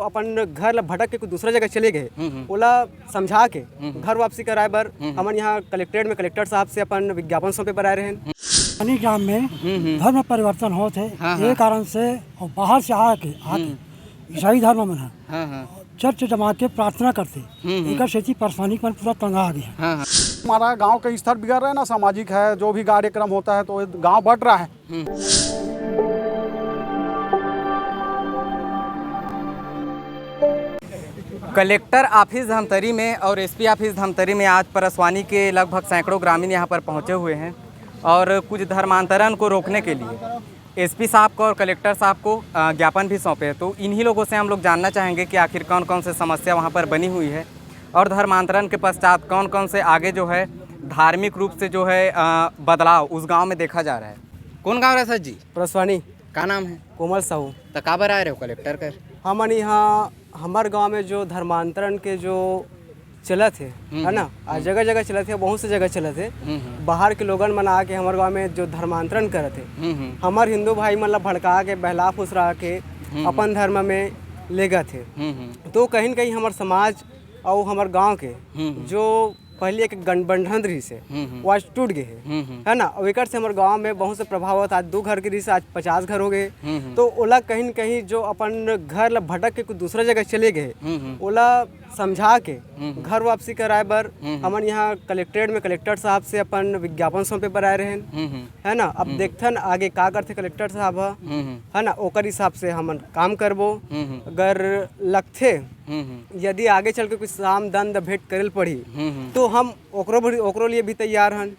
अपन घर ला भटक के कोई दूसरा जगह चले गए ओला समझा के घर वापसी कराए बर हमन यहाँ कलेक्ट्रेट में कलेक्टर साहब से अपन विज्ञापन सौंपे बर आए रहे। पानी ग्राम में धर्म परिवर्तन होते ये कारण से और बाहर से आके ईसाई धर्म में चर्च जमा के प्रार्थना करते एक सेची परेशानी पर पूरा तंगा आ गया। हमारा गांव का स्तर बिगड़ रहा है ना, सामाजिक है, जो भी कार्यक्रम होता है तो गांव बढ़ रहा है। कलेक्टर ऑफिस धमतरी में और एसपी ऑफिस धमतरी में आज परसवानी के लगभग सैकड़ों ग्रामीण यहां पर पहुंचे हुए हैं और कुछ धर्मांतरण को रोकने के लिए एसपी साहब को और कलेक्टर साहब को ज्ञापन भी सौंपे हैं। तो इन्हीं लोगों से हम लोग जानना चाहेंगे कि आखिर कौन कौन से समस्या वहां पर बनी हुई है और धर्मांतरण के पश्चात कौन कौन से आगे जो है धार्मिक रूप से जो है बदलाव उस गाँव में देखा जा रहा है। कौन गाँव है सर जी? परसवानी। का नाम है? कोमल साहू। तो काबर आए रहे हो कलेक्टर कर? हमन यहाँ हमारे गांव में जो धर्मांतरण के जो चलत है ना, आज जगह जगह चलत है, बहुत से जगह चलत है। बाहर के लोगन मन आके हमारे गांव में जो धर्मांतरण करत है, हमार हिंदू भाई मन ला भड़का के बहला फुसरा के अपन धर्म में ले गए थे। तो कहीं न कहीं हमार समाज और हमार गांव के जो पहले एक गठबंधन रही से वो आज टूट गए है ना। और एक से हमारे गांव में बहुत से प्रभाव होता, आज 2 घर के रही से आज 50 घर हो गए। तो ओला कहीं न कहीं जो अपन घर ला भटक के कोई दूसरा जगह चले गए ओला समझा के घर वापसी कराए बर हमन यहाँ कलेक्ट्रेट में कलेक्टर साहब से अपन विज्ञापन सौंपे बर आए रहे है ना। अब देखथन आगे का करते कलेक्टर साहब है ना, ओकर हिसाब से हमन काम करबो। अगर लगथे यदि आगे चल के कुछ साम दंड भेंट करेल पड़ी तो हम ओकरो लिए भी तैयार हन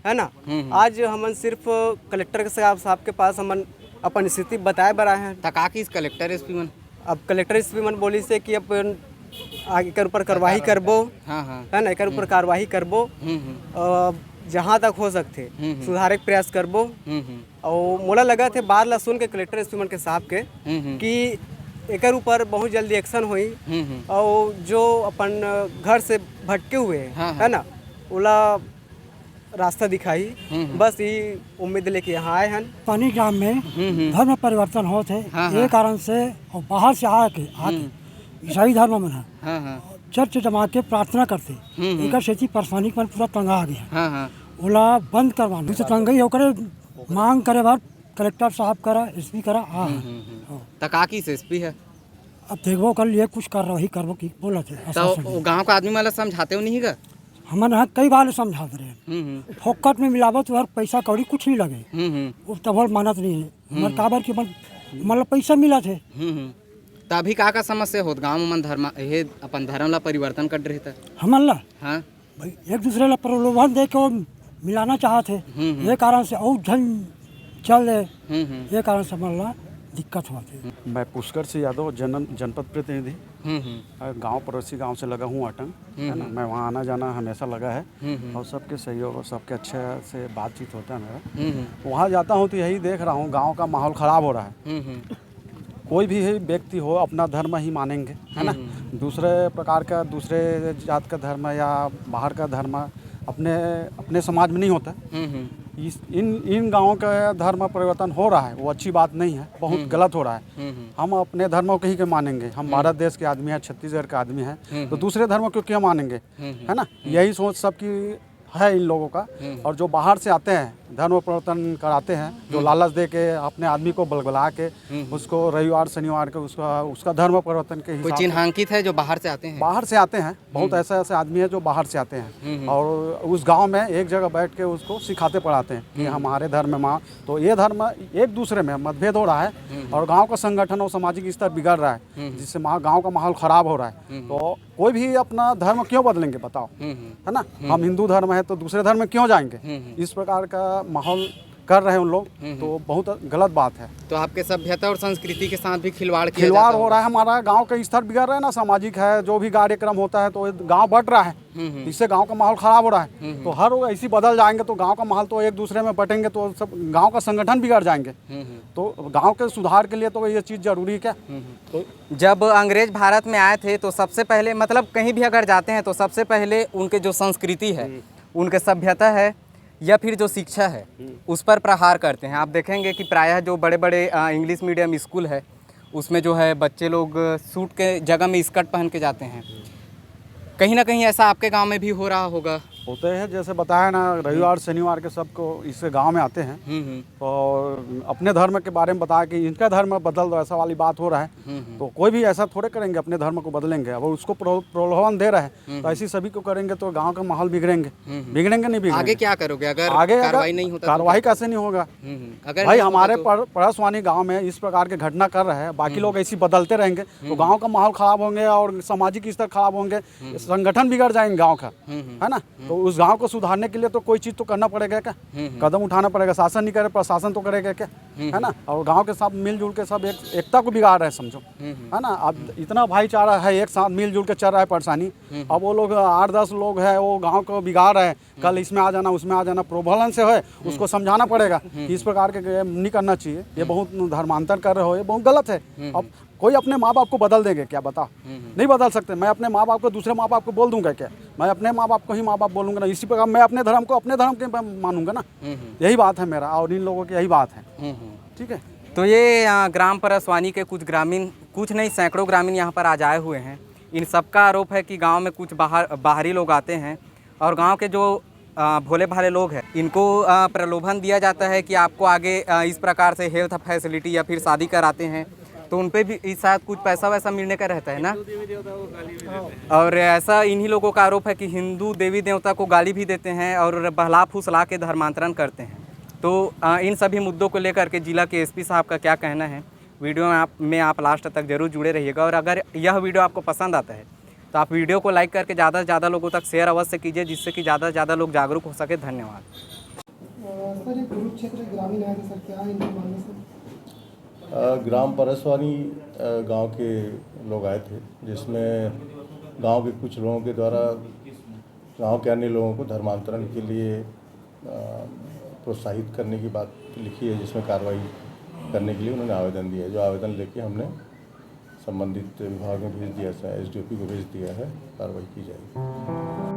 है ना। आज हमन सिर्फ कलेक्टर साहब के पास हमन अपन स्थिति बताए बर आए हैं। तका किस कलेक्टर एसपी मन? अब कलेक्टर एसपी मन बोली से कि अपन आगे कर ऊपर कार्रवाई करबो है ना, एक ऊपर कार्रवाई करबो, जहाँ तक हो सकते सुधारे के प्रयास करबो। और मोला लगा थे बात ला सुन के कलेक्टर एसपी मन के साहब के कि एक ऊपर बहुत जल्दी एक्शन हुई और जो अपन घर से भटके हुए है ना ओला रास्ता दिखाई। बस ये उम्मीद लेके यहाँ आए हैं। पानी ग्राम में धर्म परिवर्तन होते ये कारण से और बाहर से आके ईसाई धर्म में चर्च जमा के प्रार्थना करते एक सेची परेशानी पर पूरा तंगा आ गया। ओला बंद करवाना तो तंगई होकर मांग करे बार कलेक्टर साहब करा एसपी करा तका की एसपी है। अब देखो कल ये कुछ कार्रवाई करबो की बोला थे तो गांव का आदमी मतलब समझाते हो नहीं का? हमन यहाँ कई बार समझाते रहे फोकट में मिलावो तो हर पैसा कौड़ी कुछ नहीं लगे वो तब मानत नहीं है हमारे काबर के मतलब पैसा मिला थे। तभी का समस्या होत गांव में धर्म हे अपन धर्म ला परिवर्तन कर रहे थे हमन ला हाँ भाई एक दूसरे ला प्रलोभन दे के वो मिलाना चाहते ये कारण से और झन चल रहे ये कारण से हमन ला दिक्कत होती। मैं पुष्कर से यादव जनपद प्रतिनिधि गांव पड़ोसी गांव से लगा हूँ अटंग है ना। मैं वहाँ आना जाना हमेशा लगा है और सबके सहयोग और सबके अच्छे से बातचीत होता है मेरा। वहाँ जाता हूँ तो यही देख रहा हूँ गांव का माहौल ख़राब हो रहा है। कोई भी व्यक्ति हो अपना धर्म ही मानेंगे है ना, दूसरे प्रकार का दूसरे जात का धर्म या बाहर का धर्म अपने समाज में नहीं होता। इन गाँवों का धर्म परिवर्तन हो रहा है वो अच्छी बात नहीं है, बहुत गलत हो रहा है। हम अपने धर्मों को ही के मानेंगे, हम भारत देश के आदमी हैं, छत्तीसगढ़ के आदमी हैं, तो दूसरे धर्मों को क्यों मानेंगे है ना। यही सोच सबकी है इन लोगों का। और जो बाहर से आते हैं धर्म परिवर्तन कराते हैं, जो लालच दे के अपने आदमी को बलबला के उसको रविवार शनिवार के उसका धर्म परिवर्तन के हिसाब से चिन्हांकित है जो बाहर से आते हैं। बहुत ऐसे आदमी है जो बाहर से आते हैं और उस गांव में एक जगह बैठ के उसको सिखाते पढ़ाते हैं कि हमारे धर्म में तो ये धर्म एक दूसरे में मतभेद हो रहा है और गाँव का संगठन और सामाजिक स्तर बिगड़ रहा है, जिससे गाँव का माहौल ख़राब हो रहा है। तो कोई भी अपना धर्म क्यों बदलेंगे बताओ है ना। हम हिंदू धर्म है तो दूसरे धर्म में क्यों जाएंगे, इस प्रकार का माहौल कर रहे हैं उन लोग, तो बहुत गलत बात है। तो आपके सभ्यता और संस्कृति के साथ भी खिलवाड़ हो रहा है। हमारा गांव का स्तर बिगड़ रहा है ना, सामाजिक है, जो भी कार्यक्रम होता है तो गांव बढ़ रहा है, इससे गांव का माहौल खराब हो रहा है। तो हर ऐसी बदल जाएंगे तो गांव का माहौल तो एक दूसरे में बटेंगे तो सब गांव का संगठन बिगड़ जाएंगे। तो गांव के सुधार के लिए तो ये चीज़ जरूरी है क्या। तो जब अंग्रेज भारत में आए थे तो सबसे पहले मतलब कहीं भी अगर जाते हैं तो सबसे पहले उनके जो संस्कृति है, उनके सभ्यता है या फिर जो शिक्षा है उस पर प्रहार करते हैं। आप देखेंगे कि प्रायः जो बड़े बड़े इंग्लिश मीडियम स्कूल है उसमें जो है बच्चे लोग सूट के जगह में स्कर्ट पहन के जाते हैं। कहीं ना कहीं ऐसा आपके गांव में भी हो रहा होगा। होते हैं, जैसे बताया ना, रविवार शनिवार के सबको इस गांव में आते हैं और अपने धर्म के बारे में बताया कि इनका धर्म बदल दो, ऐसा वाली बात हो रहा है। तो कोई भी ऐसा थोड़े करेंगे अपने धर्म को बदलेंगे। अब उसको प्रलोभन दे रहे हैं तो ऐसी सभी को करेंगे तो गांव का माहौल बिगड़ेंगे। बिगड़ेंगे नहीं बिगड़ेंगे। आगे क्या करोगे अगर आगे कार्रवाई नहीं होता? कार्रवाई कैसे नहीं होगा? अगर भाई हमारे परसवानी गांव में इस प्रकार के घटना कर रहे हैं, बाकी लोग ऐसी बदलते रहेंगे तो गांव का माहौल खराब होंगे और सामाजिक स्तर खराब होंगे, संगठन बिगड़ जाएंगे गांव का, है ना। तो उस गांव को सुधारने के लिए तो कोई चीज तो करना पड़ेगा क्या, कदम उठाना पड़ेगा। शासन नहीं करे, प्रशासन तो करेगा क्या, है ना। और गांव के सब मिलजुल के सब एकता को बिगाड़ रहे हैं, समझो, है ना। अब इतना भाईचारा है, एक साथ मिलजुल के चल रहा है परेशानी। अब वो लोग 8-10 लोग हैं, वो गांव को बिगाड़ रहे हैं। कल इसमें आ जाना, उसमें आ जाना, प्रबोधन से है उसको समझाना पड़ेगा कि इस प्रकार के नहीं करना चाहिए, ये बहुत धर्मांतर कर रहे हो, ये बहुत गलत है। अब कोई अपने माँ बाप को बदल देंगे क्या, बताओ? नहीं बदल सकते। मैं अपने माँ बाप को दूसरे माँ बाप को बोल दूंगा क्या? मैं अपने माँ बाप को ही माँ बाप बोलूंगा ना। इसी प्रकार मैं अपने धर्म को अपने धर्म के मानूंगा ना। यही बात है मेरा और इन लोगों की यही बात है। ठीक है। तो ये ग्राम परसवानी के कुछ ग्रामीण, कुछ नहीं सैकड़ों ग्रामीण यहाँ पर आज आए हुए हैं। इन सबका आरोप है कि गांव में कुछ बाहरी लोग आते हैं और गांव के जो भोले भाले लोग हैं इनको प्रलोभन दिया जाता है कि आपको आगे इस प्रकार से हेल्थ फैसिलिटी या फिर शादी कराते हैं तो उन पे भी इस साथ कुछ पैसा वैसा मिलने का रहता है ना। और ऐसा इन्हीं लोगों का आरोप है कि हिंदू देवी देवता को गाली भी देते हैं और बहला फुसला के धर्मांतरण करते हैं। तो इन सभी मुद्दों को लेकर के जिला के एसपी साहब का क्या कहना है, वीडियो में आप लास्ट तक जरूर जुड़े रहिएगा। और अगर यह वीडियो आपको पसंद आता है तो आप वीडियो को लाइक करके ज़्यादा से ज़्यादा लोगों तक शेयर अवश्य कीजिए, जिससे कि ज़्यादा से ज़्यादा लोग जागरूक हो सके। धन्यवाद। सर, ये कुरुक्षेत्र ग्रामीण आए थे सर, क्या इनके मामले से? ग्राम परसवानी गांव के लोग आए थे, जिसमें गांव के कुछ लोगों के द्वारा गांव के अन्य लोगों को धर्मांतरण के लिए प्रोत्साहित करने की बात लिखी है, जिसमें कार्रवाई करने के लिए उन्होंने आवेदन दिया है। जो आवेदन लेके हमने संबंधित विभाग में भेज दिया है, SDOP को भेज दिया है, कार्रवाई की जाएगी।